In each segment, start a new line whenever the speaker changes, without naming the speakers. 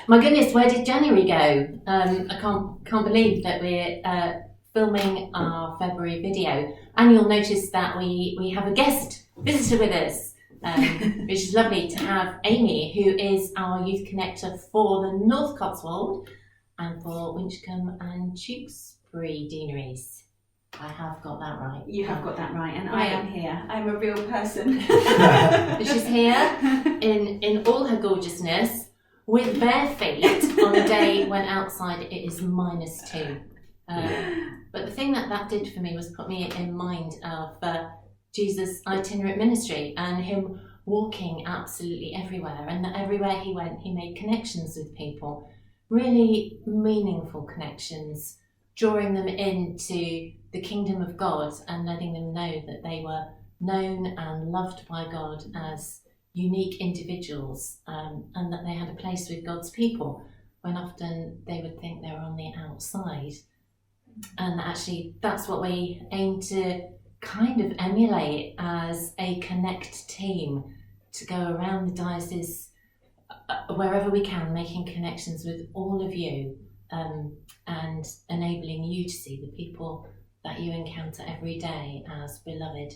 My goodness, where did January go? I can't believe that we're filming our February video, and you'll notice that we have a guest visitor with us, which is lovely to have Amy, who is our youth connector for the North Cotswold and for Winchcombe and Tewkesbury deaneries. I have got that right.
You have got that right, and I am here. I'm a real person.
She's here in all her gorgeousness, with bare feet on a day when outside it is -2. But the thing that did for me was put me in mind of Jesus' itinerant ministry and him walking absolutely everywhere, and that everywhere he went he made connections with people, really meaningful connections, drawing them into the kingdom of God and letting them know that they were known and loved by God as unique individuals, and that they had a place with God's people, when often they would think they were on the outside. And actually that's what we aim to kind of emulate as a Connect team, to go around the diocese wherever we can, making connections with all of you, and enabling you to see the people that you encounter every day as beloved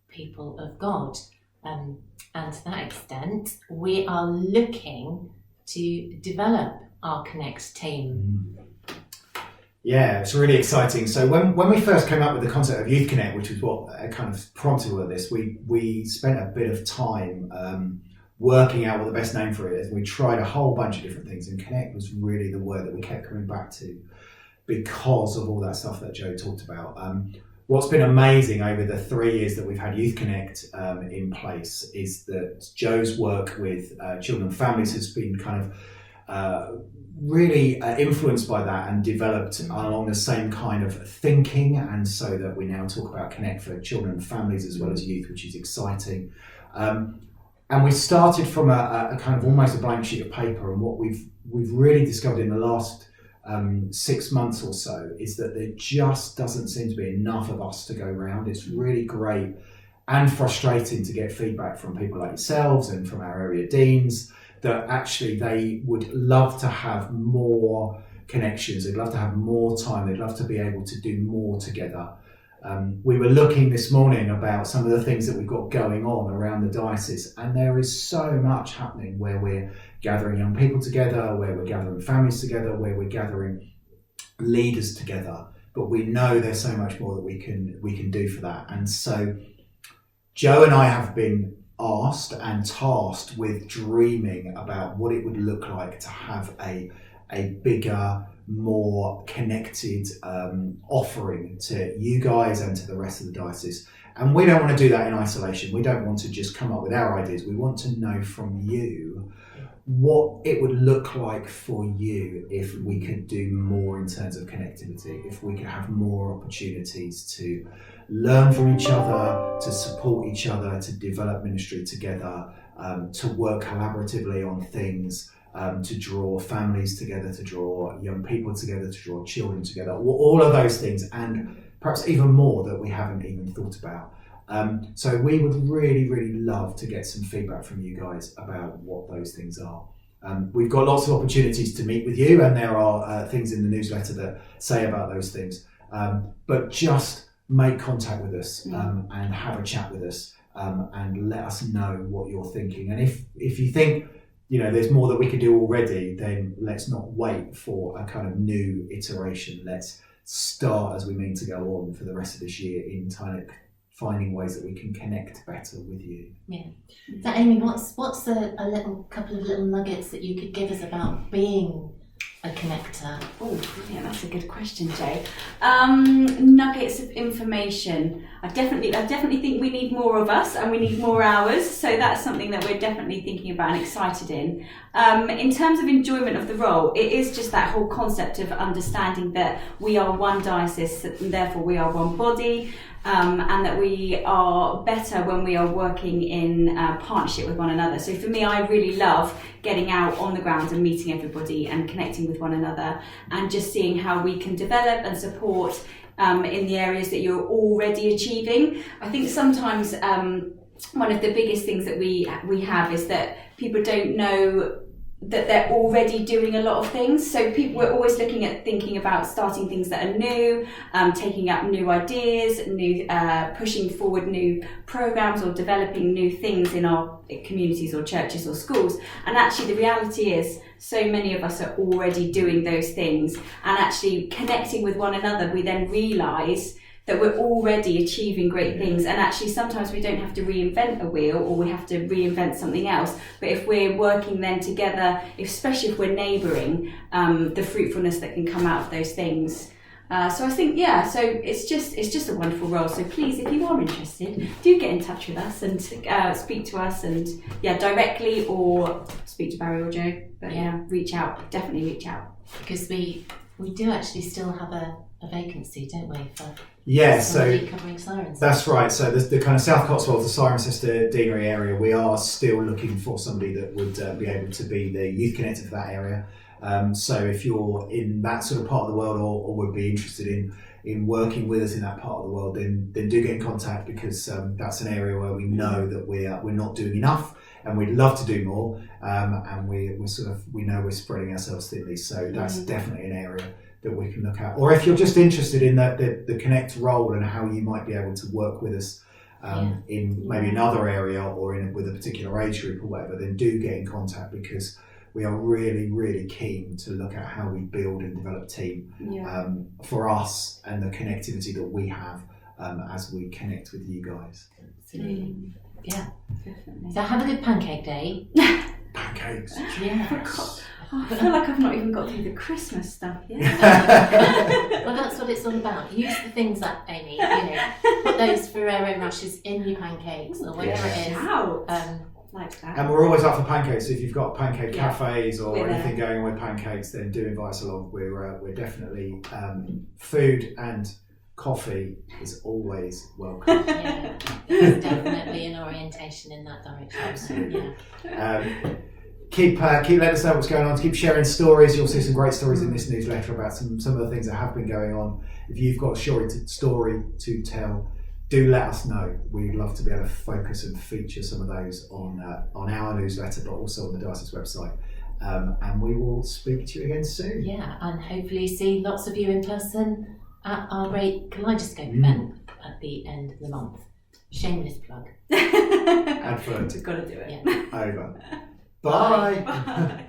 people of God. And to that extent, we are looking to develop our Connect team.
Yeah, it's really exciting. So when we first came up with the concept of Youth Connect, which was what kind of prompted all of this, we spent a bit of time working out what the best name for it is. We tried a whole bunch of different things, and Connect was really the word that we kept coming back to because of all that stuff that Joe talked about. What's been amazing over the 3 years that we've had Youth Connect in place is that Joe's work with children and families has been kind of really influenced by that and developed along the same kind of thinking, and so that we now talk about Connect for children and families as well as youth, which is exciting. And we started from a kind of almost a blank sheet of paper, and what we've really discovered in the last 6 months or so is that there just doesn't seem to be enough of us to go around. It's really great and frustrating to get feedback from people like yourselves and from our area deans that actually they would love to have more connections, they'd love to have more time, they'd love to be able to do more together. We were looking this morning about some of the things that we've got going on around the diocese, and there is so much happening where we're gathering young people together, where we're gathering families together, where we're gathering leaders together. But we know there's so much more that we can do for that. And so Joe and I have been asked and tasked with dreaming about what it would look like to have a bigger, more connected offering to you guys and to the rest of the diocese. And we don't want to do that in isolation. We don't want to just come up with our ideas. We want to know from you what it would look like for you if we could do more in terms of connectivity, if we could have more opportunities to learn from each other, to support each other, to develop ministry together, to work collaboratively on things, to draw families together, to draw young people together, to draw children together, all of those things, and perhaps even more that we haven't even thought about. So we would really, really love to get some feedback from you guys about what those things are. We've got lots of opportunities to meet with you, and there are things in the newsletter that say about those things. But just make contact with us and have a chat with us, and let us know what you're thinking. And if you think there's more that we could do already, then let's not wait for a kind of new iteration. Let's start as we mean to go on for the rest of this year in kind of finding ways that we can connect better with you.
Yeah. So Amy, what's a couple of little nuggets that you could give us about being a connector?
Oh, yeah, that's a good question, Joe. Nuggets of information. I definitely think we need more of us, and we need more hours. So that's something that we're definitely thinking about and excited in. In terms of enjoyment of the role, it is just that whole concept of understanding that we are one diocese, and therefore we are one body. And that we are better when we are working in partnership with one another. So for me, I really love getting out on the ground and meeting everybody and connecting with one another, and just seeing how we can develop and support in the areas that you're already achieving. I think sometimes one of the biggest things that we have is that people don't know that they're already doing a lot of things. So we're always thinking about starting things that are new, taking up new ideas, pushing forward new programs or developing new things in our communities or churches or schools. And actually the reality is so many of us are already doing those things, and actually connecting with one another, we then realise that we're already achieving great things, and actually sometimes we don't have to reinvent a wheel or we have to reinvent something else, but if we're working then together, especially if we're neighbouring, the fruitfulness that can come out of those things. So I think, so it's just a wonderful role. So please, if you are interested, do get in touch with us and speak to us, and directly, or speak to Barry or Joe, but reach out, definitely reach out.
Because we do actually still have a vacancy, don't we, for
so
covering Sirens?
That's right. So the kind of South Cotswolds, the Cirencester Deanery area, we are still looking for somebody that would be able to be the youth connector for that area. So if you're in that sort of part of the world, or would be interested in working with us in that part of the world, then do get in contact, because that's an area where we know that we're not doing enough, and we'd love to do more, and we know we're spreading ourselves thinly. So that's definitely an area that we can look at. Or if you're just interested in the Connect role and how you might be able to work with us in maybe another area, or with a particular age group or whatever, then do get in contact, because we are really, really keen to look at how we build and develop a team for us, and the connectivity that we have as we connect with you guys.
Absolutely. Yeah.
Definitely.
So have a good pancake day.
Pancakes.
Yeah.
I feel like I've not even got through the Christmas stuff yet.
Well, that's what it's all about. Use the things that, Amy, put those Ferrero Rochers in your pancakes, or whatever it is.
Like that.
And we're always up for pancakes. So if you've got pancake cafes or
We're
anything going on with pancakes, then do invite us along. We're definitely food and coffee is always welcome.
Yeah, there's definitely an orientation in that direction.
Absolutely.
Yeah.
Keep letting us know what's going on. Keep sharing stories. You'll see some great stories in this newsletter about some of the things that have been going on. If you've got a story to tell, do let us know. We'd love to be able to focus and feature some of those on our newsletter, but also on the Diocese website. And we will speak to you again soon.
Yeah, and hopefully see lots of you in person at our great Kaleidoscope event at the end of the month. Shameless plug.
Advert.
We've got to do it.
Yeah.
Over. Bye.
Bye.